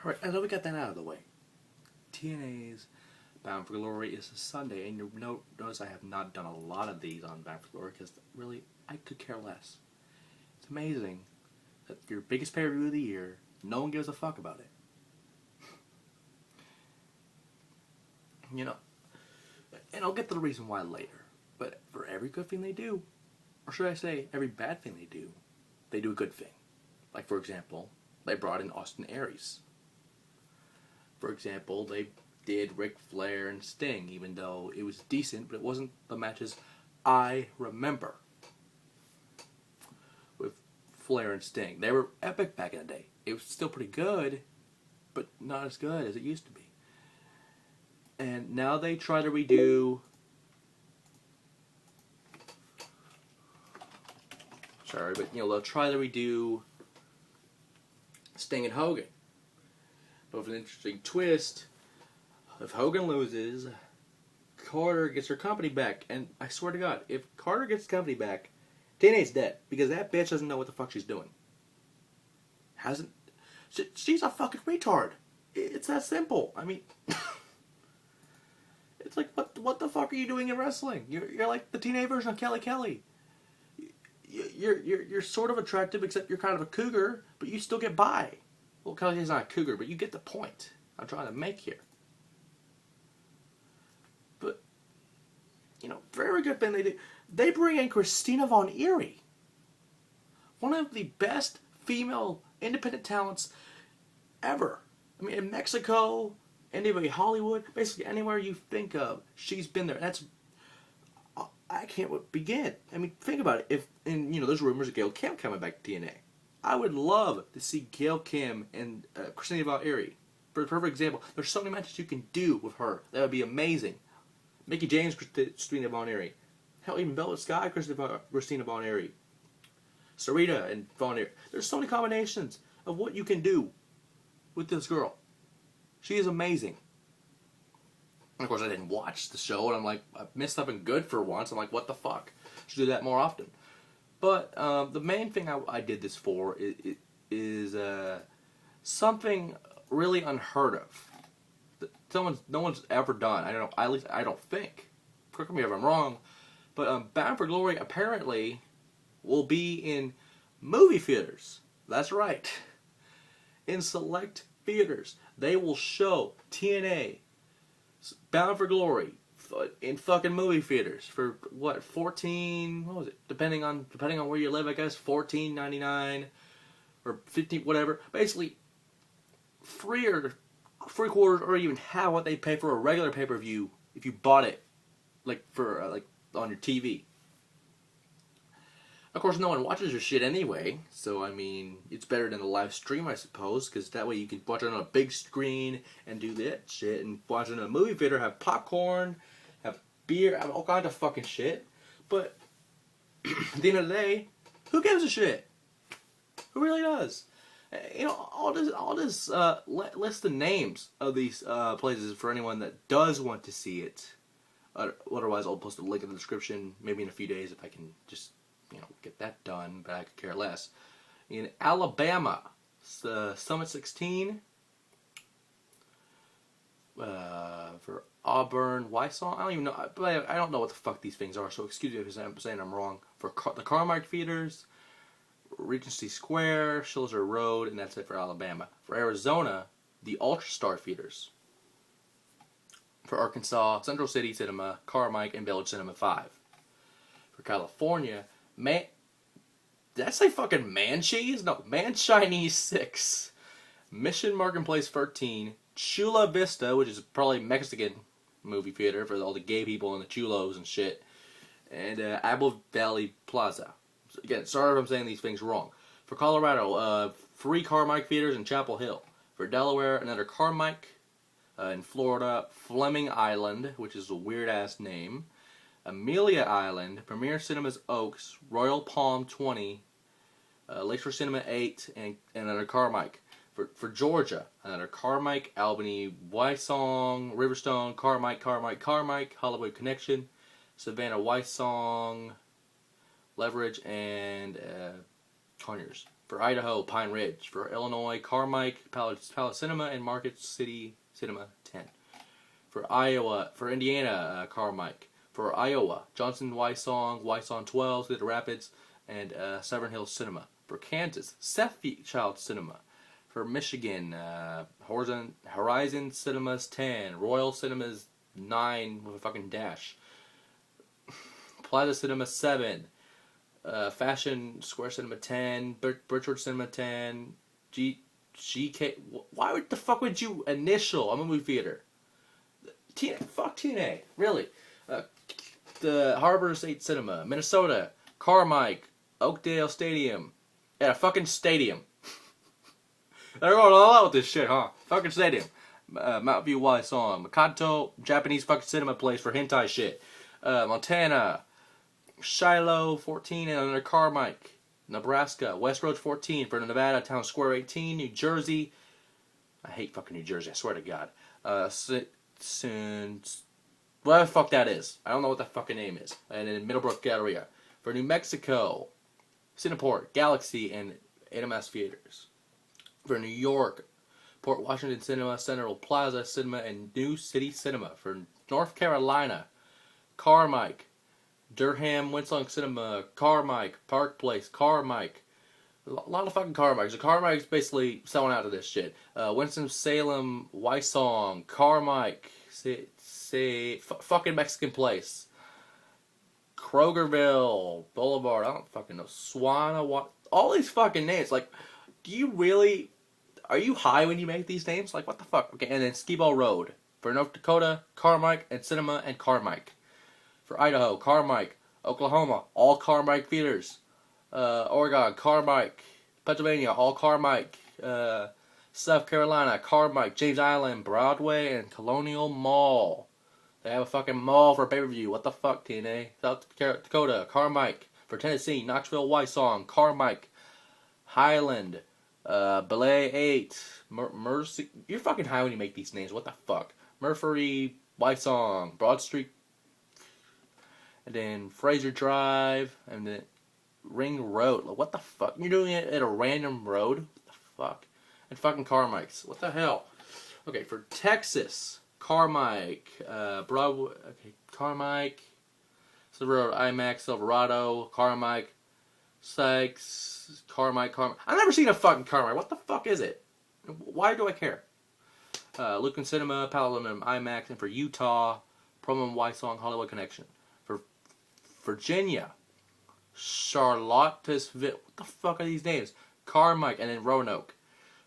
Alright, now that we got that out of the way, TNA's Bound for Glory is a Sunday, and you'll notice I have not done a lot of these on Bound for Glory because really, I could care less. It's amazing that your biggest pay-per-view of the year, no one gives a fuck about it. You know, and I'll get to the reason why later, but for every good thing they do, or should I say, every bad thing they do a good thing. Like, for example, they brought in Austin Aries. For example, they did Ric Flair and Sting, even though it was decent, but it wasn't the matches I remember with Flair and Sting. They were epic back in the day. It was still pretty good, but not as good as it used to be. And now they try to redo... Sorry, but they'll try to redo Sting and Hogan. But with an interesting twist, if Hogan loses, Carter gets her company back. And I swear to God, if Carter gets the company back, TNA's dead. Because that bitch doesn't know what the fuck she's doing. She's a fucking retard. It's that simple. I mean, it's like, what the fuck are you doing in wrestling? You're like the TNA version of Kelly Kelly. You're sort of attractive, except you're kind of a cougar, but you still get by. Well, Kelly's not a cougar, but you get the point I'm trying to make here. But, very good thing they do. They bring in Christina Von Eerie. One of the best female independent talents ever. I mean, in Mexico, anyway, Hollywood, basically anywhere you think of, she's been there. I can't begin. I mean, think about it. There's rumors of Gail Kim coming back to TNA. I would love to see Gail Kim and Christina Von Eerie. For a perfect example, there's so many matches you can do with her. That would be amazing. Mickey James, Christina Von Eerie. Hell, even Velvet Sky, Christina Von Eerie. Sarita and Von Eerie. There's so many combinations of what you can do with this girl. She is amazing. And of course, I didn't watch the show, and I'm like, I missed something good for once. I'm like, what the fuck? Should do that more often. But the main thing I did this for is something really unheard of. No one's ever done. I don't know. At least I don't think. Correct me if I'm wrong. But Bound for Glory apparently will be in movie theaters. That's right. In select theaters, they will show TNA Bound for Glory in fucking movie theaters for what, 14, what was it, depending on where you live, I guess, $14.99 or 15, whatever, basically free quarters or even half what they pay for a regular pay-per-view if you bought it like on your TV. Of course, no one watches your shit anyway, so I mean, it's better than the live stream, I suppose, because that way you can watch it on a big screen and do that shit, and watch it in a movie theater, have popcorn, have beer, have all kinds of fucking shit. But at the end of the day, who gives a shit? Who really does? I'll just list the names of these places for anyone that does want to see it. Otherwise, I'll post a link in the description, maybe in a few days if I can just get that done, but I could care less. In Alabama, Summit 16, for Auburn, Wysong, I don't even know, but I don't know what the fuck these things are, so excuse me if I'm saying I'm wrong. For the Carmike Theaters, Regency Square, Schilzer Road, and that's it for Alabama. For Arizona, the Ultrastar Theaters. For Arkansas, Central City Cinema, Carmike, and Village Cinema 5. For California, did I say fucking Manchese? No, Chinese 6. Mission Marketplace 13. Chula Vista, which is probably Mexican movie theater for all the gay people and the chulos and shit. And Apple Valley Plaza. So again, sorry if I'm saying these things wrong. For Colorado, 3 Carmike theaters in Chapel Hill. For Delaware, another Carmike. In Florida, Fleming Island, which is a weird-ass name. Amelia Island, Premier Cinemas Oaks, Royal Palm 20, Lakeshore Cinema 8, and another Carmike. For Georgia, another Carmike, Albany, Wysong, Riverstone, Carmike, Hollywood Connection, Savannah, Wysong, Leverage, and Conyers. For Idaho, Pine Ridge. For Illinois, Carmike, Palace Cinema, and Market City Cinema 10. For Indiana, Carmike. For Iowa, Johnson Wysong 12, Cedar Rapids, and Severn Hills Cinema. For Kansas, Child Cinema. For Michigan, Horizon Cinemas 10, Royal Cinemas 9 with a fucking dash. Plaza Cinema 7, Fashion Square Cinema 10, Birchwood Cinema 10, GK. Why the fuck would you initial a movie theater? Fuck TNA, really. The Harbor State Cinema, Minnesota, Carmike, Oakdale Stadium, at a fucking stadium. They're going all out with this shit, huh? Fucking stadium. Mount View Wysong, Makoto, Japanese fucking cinema place for hentai shit. Montana, Shiloh 14 and under Carmike. Nebraska, West Road 14 for Nevada, Town Square 18, New Jersey. I hate fucking New Jersey, I swear to God. Whatever the fuck that is. I don't know what the fucking name is. And in Middlebrook Galleria. For New Mexico, Cineport, Galaxy, and AMS Theaters. For New York, Port Washington Cinema, Central Plaza Cinema, and New City Cinema. For North Carolina, Carmike, Durham, Winslow Cinema, Carmike, Park Place, Carmike. A lot of fucking Carmikes. So Carmike's basically selling out to this shit. Winston-Salem, Wysong, Carmike, fucking Mexican place. Krogerville, Boulevard, I don't fucking know. Swana, all these fucking names. Like, do you really... Are you high when you make these names? Like, what the fuck? Okay, and then Ski-Ball Road. For North Dakota, Carmike and Cinema and Carmike. For Idaho, Carmike. Oklahoma, all Carmike theaters. Oregon, Carmike. Pennsylvania, all Carmike. South Carolina, Carmike. James Island, Broadway, and Colonial Mall. They have a fucking mall for pay-per-view. What the fuck, TNA? South Dakota, Carmike. For Tennessee, Knoxville, Wysong, Carmike. Highland, Belay 8, Mercy. You're fucking high when you make these names. What the fuck? Murphy, Wysong, Broad Street, and then Fraser Drive, and then Ring Road. What the fuck? You're doing it at a random road? What the fuck? And fucking Carmike's. What the hell? Okay, for Texas, Carmike, Broadway, okay, Carmike, Silverado, IMAX, Silverado, Carmike, Sykes, Carmike. I've never seen a fucking Carmike. What the fuck is it? Why do I care? Lucan Cinema, Palomar IMAX, and for Utah, Promo Wysong, Hollywood Connection. For Virginia, Charlottesville. What the fuck are these names? Carmike, and then Roanoke.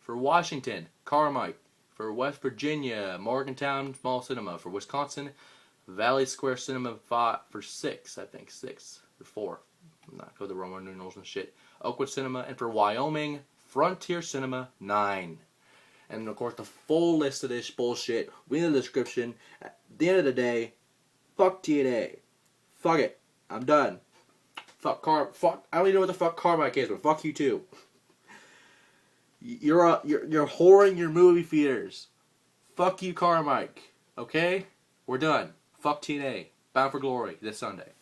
For Washington, Carmike. For West Virginia, Morgantown Small Cinema. For Wisconsin, Valley Square Cinema 5 for 6, I think. 6 or 4. I'm not good with the Roman numerals and shit. Oakwood Cinema. And for Wyoming, Frontier Cinema 9. And of course, the full list of this bullshit will be in the description. At the end of the day, fuck TNA. Fuck it. I'm done. Fuck. I don't even know what the fuck Carmike is, but fuck you too. You're whoring your movie theaters. Fuck you, Carmike. Okay? We're done. Fuck TNA. Bound for Glory this Sunday.